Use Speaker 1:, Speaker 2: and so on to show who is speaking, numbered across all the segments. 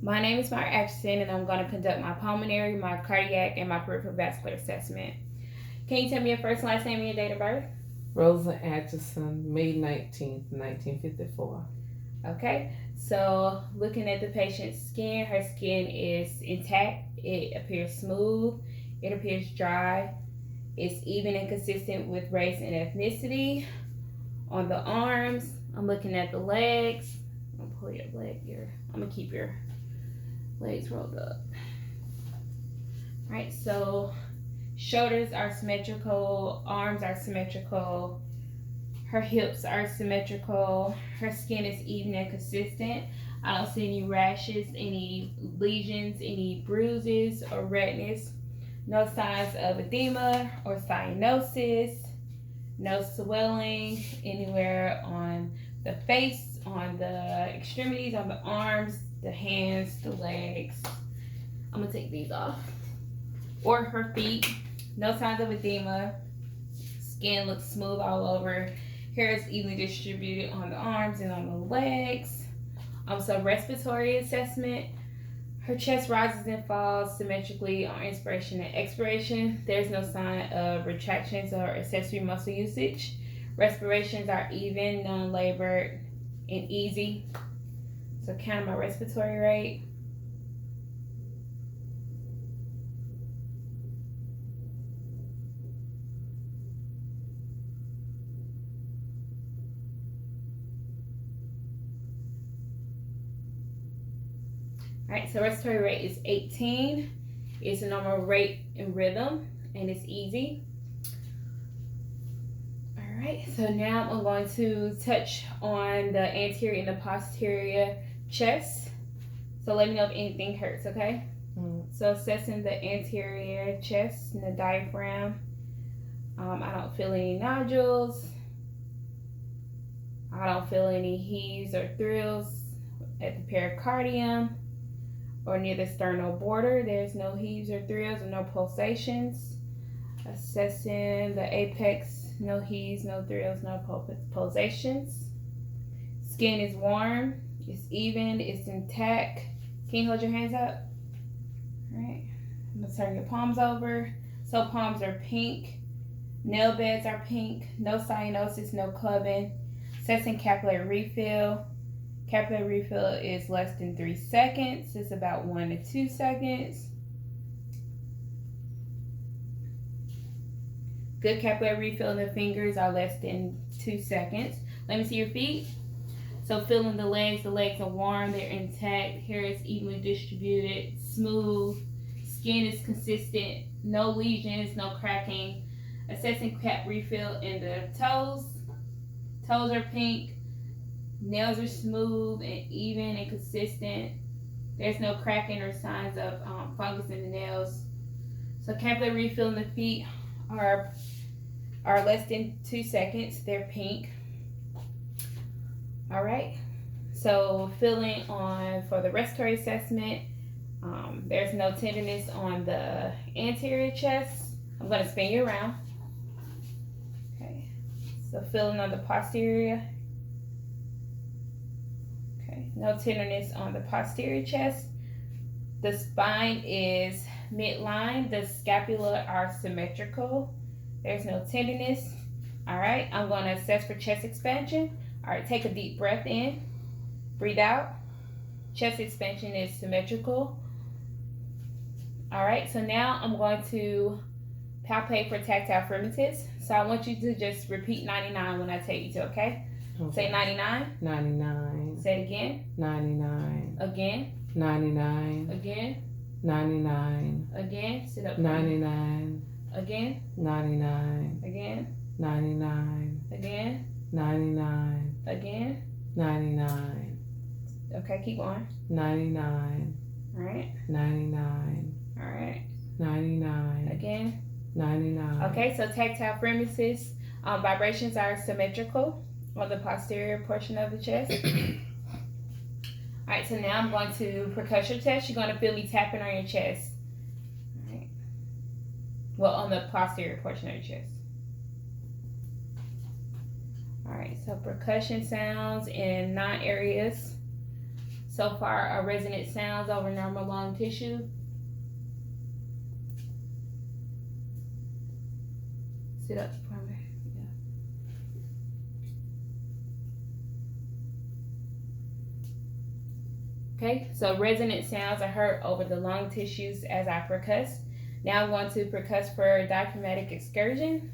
Speaker 1: My name is Mark Atchison, and I'm going to conduct my pulmonary, my cardiac, and my peripheral vascular assessment. Can you tell me your first and last name and your date of birth?
Speaker 2: Rosa Atchison, May 19th, 1954.
Speaker 1: Okay, so looking at the patient's skin, her skin is intact. It appears smooth. It appears dry. It's even and consistent with race and ethnicity. On the arms, I'm looking at the legs. I'm gonna pull your leg here. I'm gonna keep your legs rolled up. All right, so shoulders are symmetrical, arms are symmetrical, her hips are symmetrical, her skin is even and consistent. I don't see any rashes, any lesions, any bruises or redness. No signs of edema or cyanosis. No swelling anywhere on the face, on the extremities, on the arms, the hands, the legs. I'm gonna take these off. Or her feet. No signs of edema. Skin looks smooth all over. Hair is evenly distributed on the arms and on the legs. So respiratory assessment. Her chest rises and falls symmetrically on inspiration and expiration. There's no sign of retractions or accessory muscle usage. Respirations are even, non-labored, and easy. So count my respiratory rate. All right, so respiratory rate is 18. It's a normal rate and rhythm, and it's easy. All right, so now I'm going to touch on the anterior and the posterior chest. So let me know if anything hurts, okay? So assessing the anterior chest and the diaphragm. I don't feel any nodules. I don't feel any heaves or thrills at the pericardium or near the sternal border. There's no heaves or thrills or no pulsations. Assessing the apex, no heaves, no thrills, no pulsations. Skin is warm, it's even, it's intact. Can you hold your hands up? All right. I'm gonna turn your palms over. So palms are pink. Nail beds are pink. No cyanosis, no clubbing. Assessing capillary refill. Capillary refill is less than 3 seconds. It's about 1 to 2 seconds. Good capillary refill in the fingers are less than 2 seconds. Let me see your feet. So feeling the legs are warm, they're intact, hair is evenly distributed, smooth, skin is consistent, no lesions, no cracking. Assessing cap refill in the toes. Toes are pink, nails are smooth and even and consistent. There's no cracking or signs of fungus in the nails. So capillary refill in the feet are less than 2 seconds. They're pink. All right. So feeling on for the respiratory assessment, there's no tenderness on the anterior chest. I'm going to spin you around. Okay. So feeling on the posterior. Okay. No tenderness on the posterior chest. The spine is midline. The scapula are symmetrical. There's no tenderness. All right. I'm going to assess for chest expansion. All right. Take a deep breath in. Breathe out. Chest expansion is symmetrical. All right, so now I'm going to palpate for tactile primitives. So I want you to just repeat 99 when I tell you to, okay? Say 99.
Speaker 2: 99.
Speaker 1: Say it again.
Speaker 2: 99.
Speaker 1: Again.
Speaker 2: 99.
Speaker 1: Again.
Speaker 2: 99.
Speaker 1: Again. Sit up.
Speaker 2: 99.
Speaker 1: Again.
Speaker 2: 99.
Speaker 1: Again.
Speaker 2: 99.
Speaker 1: Again.
Speaker 2: 99.
Speaker 1: Again.
Speaker 2: 99.
Speaker 1: Okay, keep going.
Speaker 2: 99.
Speaker 1: All right.
Speaker 2: 99.
Speaker 1: All right.
Speaker 2: 99.
Speaker 1: Again.
Speaker 2: 99.
Speaker 1: Okay, so tactile premises, vibrations are symmetrical on the posterior portion of the chest. All right, so now I'm going to percussion test. You're going to feel me tapping on your chest. All right. Well, on the posterior portion of your chest. All right, so percussion sounds in 9 areas. So so far are resonant sounds over normal lung tissue. Sit up for me. Okay, so resonant sounds are heard over the lung tissues as I percuss. Now I'm going to percuss for diaphragmatic excursion,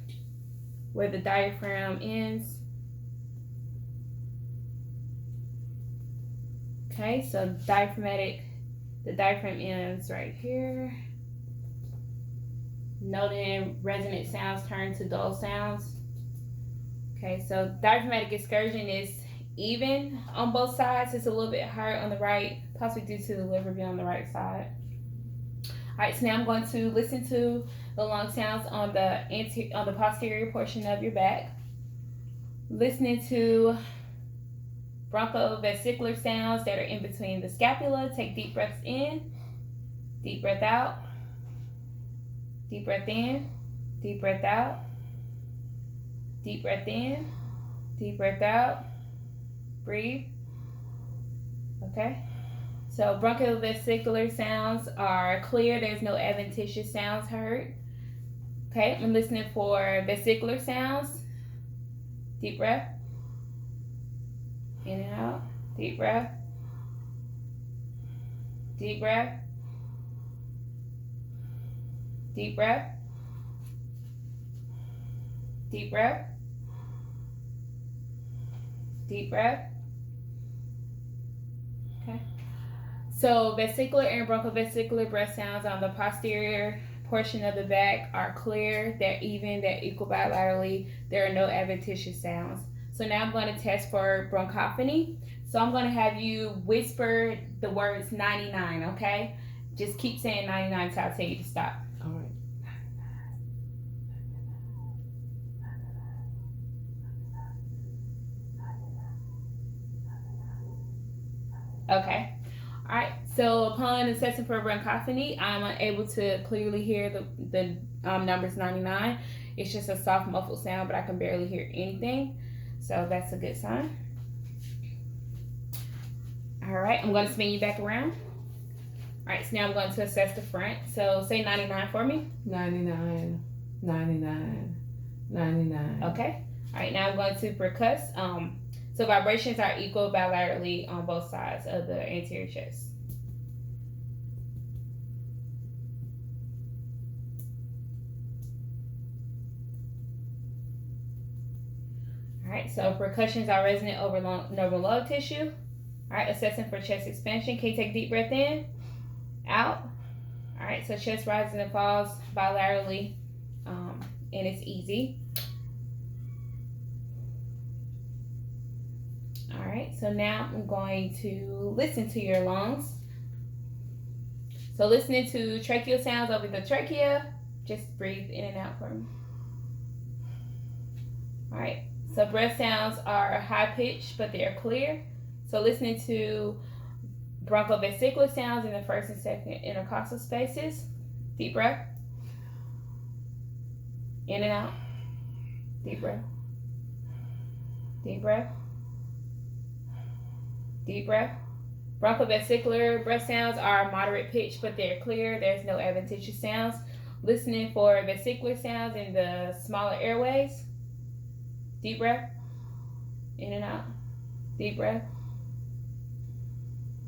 Speaker 1: where the diaphragm ends. Okay, so the diaphragm ends right here. Noting resonant sounds turn to dull sounds. Okay, so diaphragmatic excursion is even on both sides. It's a little bit higher on the right, possibly due to the liver being on the right side. All right, so now I'm going to listen to the lung sounds on the posterior portion of your back. Listening to bronchovesicular sounds that are in between the scapula. Take deep breaths in, deep breath out, deep breath in, deep breath out, deep breath in, deep breath out. Breathe. Okay. So bronchovesicular sounds are clear. There's no adventitious sounds heard. Okay, I'm listening for vesicular sounds. Deep breath. In and out. Deep breath. Deep breath. Deep breath. Deep breath. Deep breath. Okay. So vesicular and bronchovesicular breath sounds on the posterior portion of the back are clear, they're even, they're equal bilaterally, there are no adventitious sounds. So now I'm going to test for bronchophony. So I'm going to have you whisper the words 99, okay? Just keep saying 99 until I tell you to stop.
Speaker 2: All right.
Speaker 1: Okay. All right. So upon assessing for bronchophony, I'm unable to clearly hear the numbers 99. It's just a soft muffled sound, but I can barely hear anything. So that's a good sign. All right. I'm going to spin you back around. All right. So now I'm going to assess the front. So say 99 for me.
Speaker 2: 99, 99, 99.
Speaker 1: Okay. All right. Now I'm going to percuss. So vibrations are equal bilaterally on both sides of the anterior chest. All right, so percussions are resonant over normal lung tissue. All right, assessing for chest expansion. Can you take a deep breath in? Out. All right, so chest rises and falls bilaterally, and it's easy. All right, so now I'm going to listen to your lungs. So listening to tracheal sounds over the trachea, just breathe in and out for me. All right, so breath sounds are high pitched, but they're clear. So listening to bronchovesicular sounds in the first and second intercostal spaces. Deep breath. In and out. Deep breath. Deep breath. Deep breath. Bronchovesicular breath sounds are moderate pitch, but they're clear. There's no adventitious sounds. Listening for vesicular sounds in the smaller airways. Deep breath. In and out. Deep breath.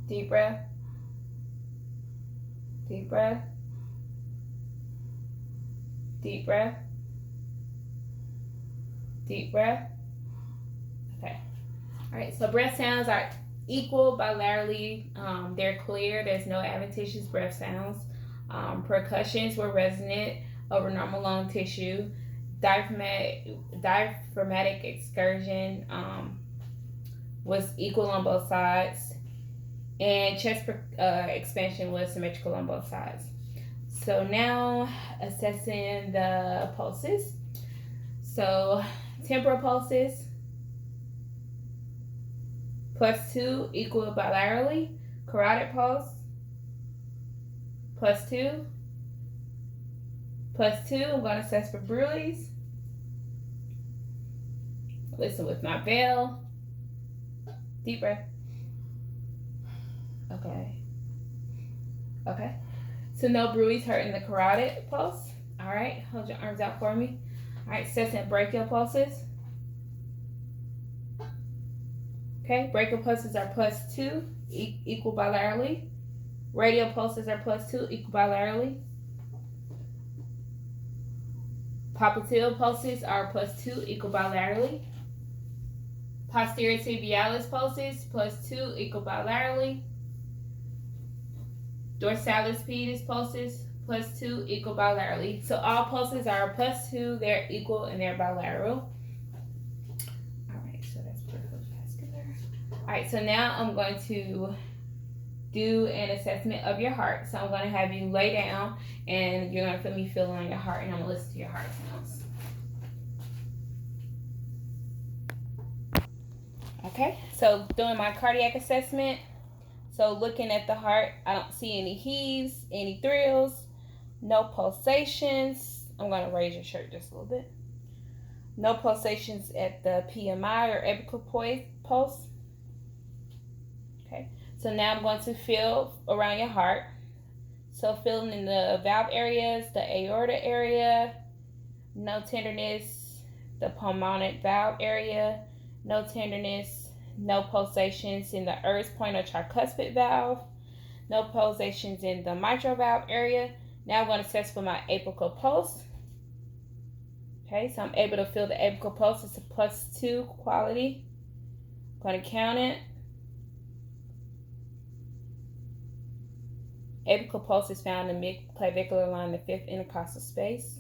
Speaker 1: Deep breath. Deep breath. Deep breath. Deep breath. Okay. All right, so breath sounds are equal bilaterally. They're clear. There's no adventitious breath sounds. Percussions were resonant over normal lung tissue. Diaphragmatic excursion was equal on both sides. And chest expansion was symmetrical on both sides. So now assessing the pulses. So temporal pulses, +2 equal bilaterally. Carotid pulse, +2. +2, I'm going to assess for Bruy's. Listen with my bell. Deep breath. Okay. Okay. So no bruise hurting the carotid pulse. All right. Hold your arms out for me. All right. Cessant brachial pulses. Okay. Brachial pulses are +2, equal bilaterally. Radial pulses are +2, equal bilaterally. Popliteal pulses are +2, equal bilaterally. Posterior tibialis pulses +2, equal bilaterally. Dorsalis pedis pulses +2, equal bilaterally. So all pulses are +2, they're equal and they're bilateral. All right, so that's peripheral vascular. All right, so now I'm going to do an assessment of your heart. So I'm going to have you lay down and you're going to feel me feel on your heart and I'm going to listen to your heart sounds. Okay, so doing my cardiac assessment. So looking at the heart, I don't see any heaves, any thrills, no pulsations. I'm going to raise your shirt just a little bit. No pulsations at the PMI or epical pulse. Okay, so now I'm going to feel around your heart. So feeling in the valve areas, the aorta area, no tenderness, the pulmonic valve area, no tenderness, no pulsations in the Erb's point or tricuspid valve, no pulsations in the mitral valve area. Now I'm going to test for my apical pulse. Okay, so I'm able to feel the apical pulse. It's a +2 quality. I'm going to count it. Apical pulse is found in the mid-clavicular line, the 5th intercostal space.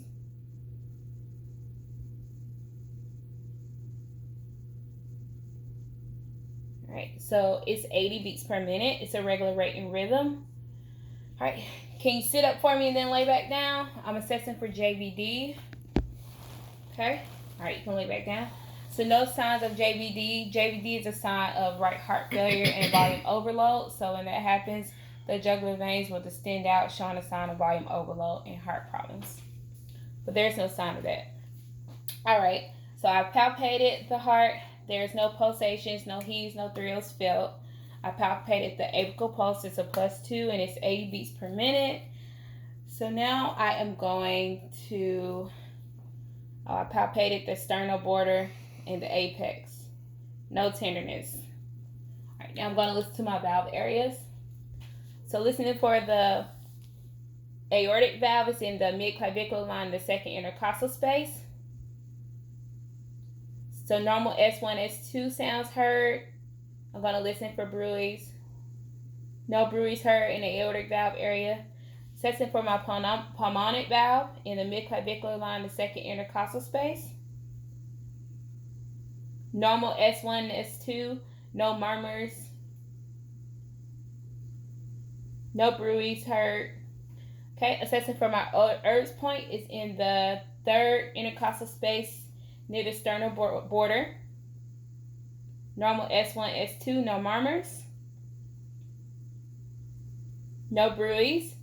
Speaker 1: All right, so it's 80 beats per minute. It's a regular rate and rhythm. All right, can you sit up for me and then lay back down? I'm assessing for JVD. Okay, all right, you can lay back down. So no signs of JVD. JVD is a sign of right heart failure and volume overload. So when that happens, the jugular veins will distend out, showing a sign of volume overload and heart problems. But there's no sign of that. All right, so I palpated the heart. There's no pulsations, no heaves, no thrills felt. I palpated the apical pulse. It's a +2 and it's 80 beats per minute. So now I am going to, I palpated the sternal border and the apex. No tenderness. All right, now I'm going to listen to my valve areas. So listening for the aortic valve is in the mid-clavicular line, the 2nd intercostal space. So normal S1, S2 sounds heard. I'm going to listen for bruise. No bruise heard in the aortic valve area. Assessing for my pulmonic valve in the mid-clavicular line, the 2nd intercostal space. Normal S1, S2, no murmurs. No bruise heard. Okay, assessing for my Erb's point is in the 3rd intercostal space near the sternal border. Normal S1, S2, no murmurs. No bruise.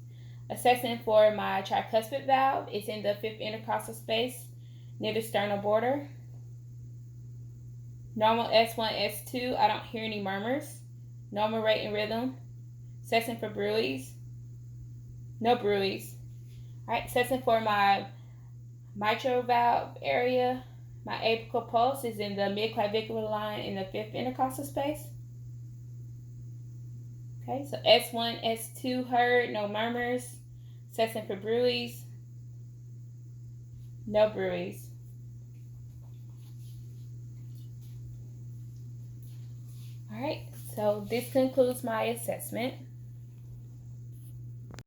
Speaker 1: Assessing for my tricuspid valve is in the 5th intercostal space near the sternal border. Normal S1, S2, I don't hear any murmurs. Normal rate and rhythm. Assessing for bruise. No bruise. All right, assessing for my mitral valve area. My apical pulse is in the mid-clavicular line in the 5th intercostal space. Okay, so S1, S2 heard, no murmurs. Assessing for bruise. No bruise. All right, so this concludes my assessment.